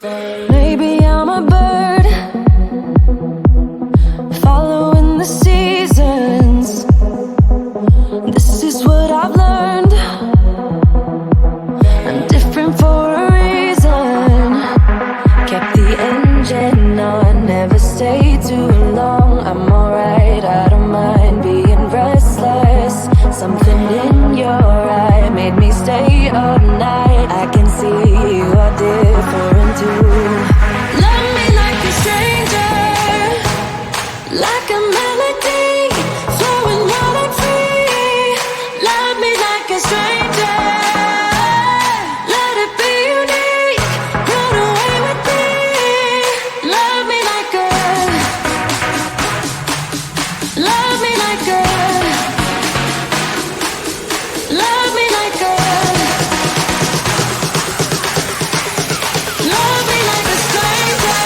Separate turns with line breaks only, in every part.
Maybe I'm a bird following the seasons. This is what I've learned. I'm different for a reason. Kept the engine on, never stay too long. I'm alright, I don't mind being restless. Something in your eye made me stay up night. I can see you are different too. Love me like a stranger, like a melody flowing wild and free. Love me like a stranger, let it be unique. Run away with me. Love me like a, love me like a, love me like a, love me like a stranger.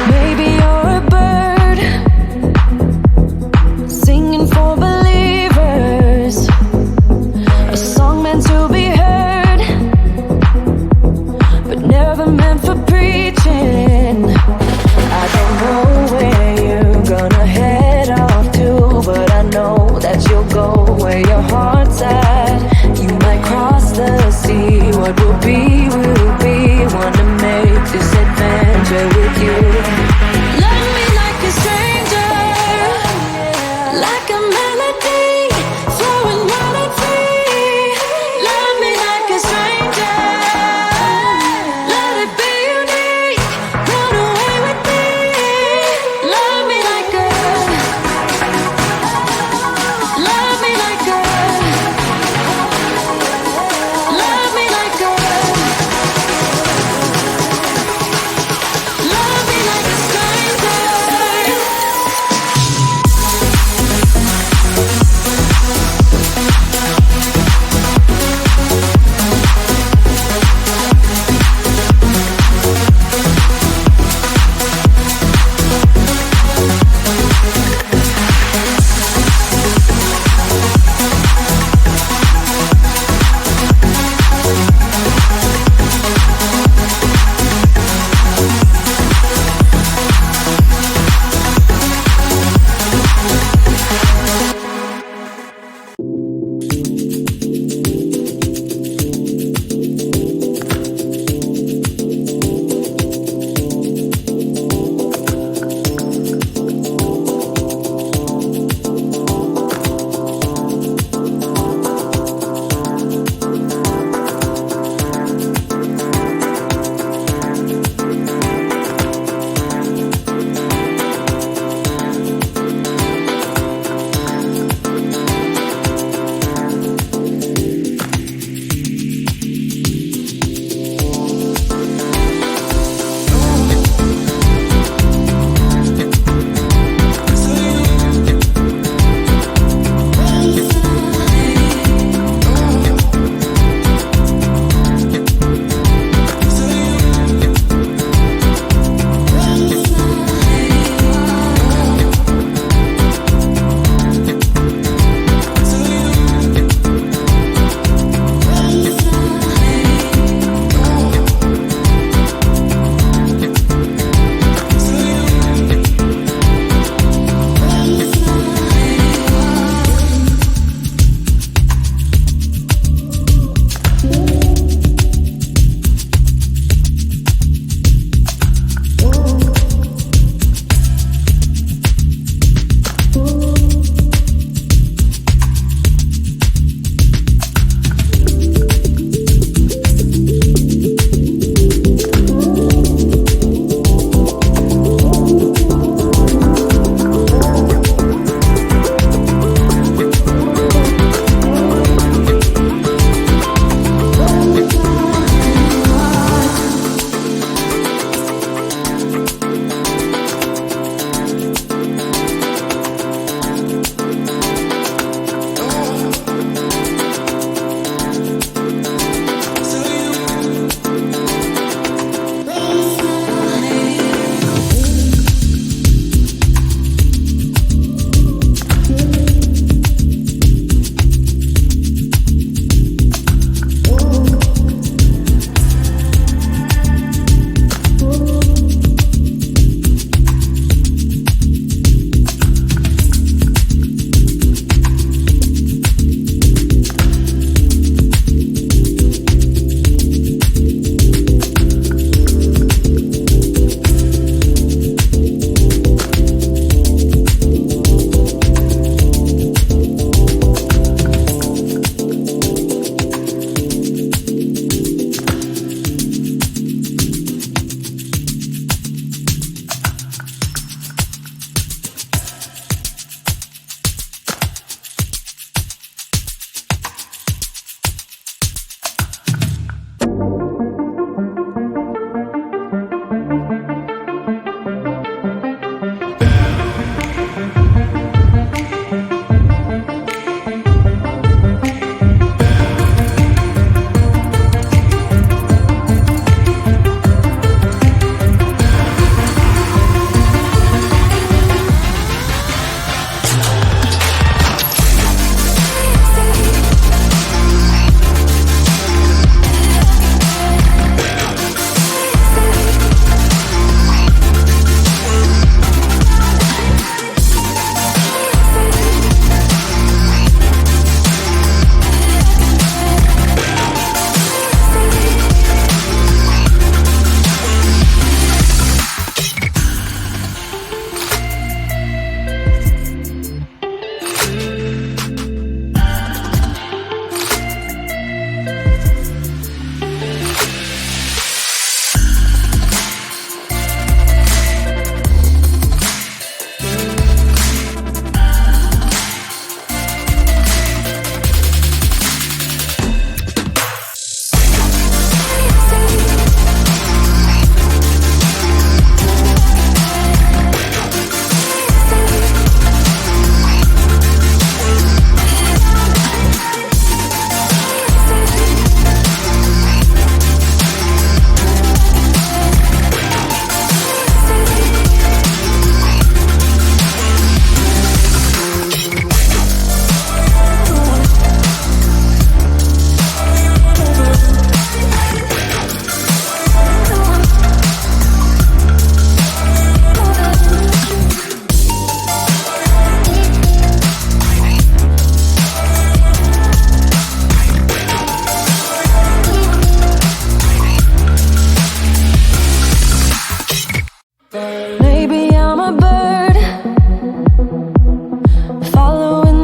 Maybe you're a bird singing for believers, a song meant to be heard, but never meant for preaching. I don't know where you're gonna head off to, but I know that you'll go where your heart's at. You might cross the sea, what will be, will be. Wanna make this adventure with you. Love me like a stranger, like a melody flowing wild and free. Love me like a stranger, let it be unique. Run away with me. Love me like a, love me like a, love me like a,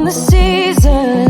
the seasons.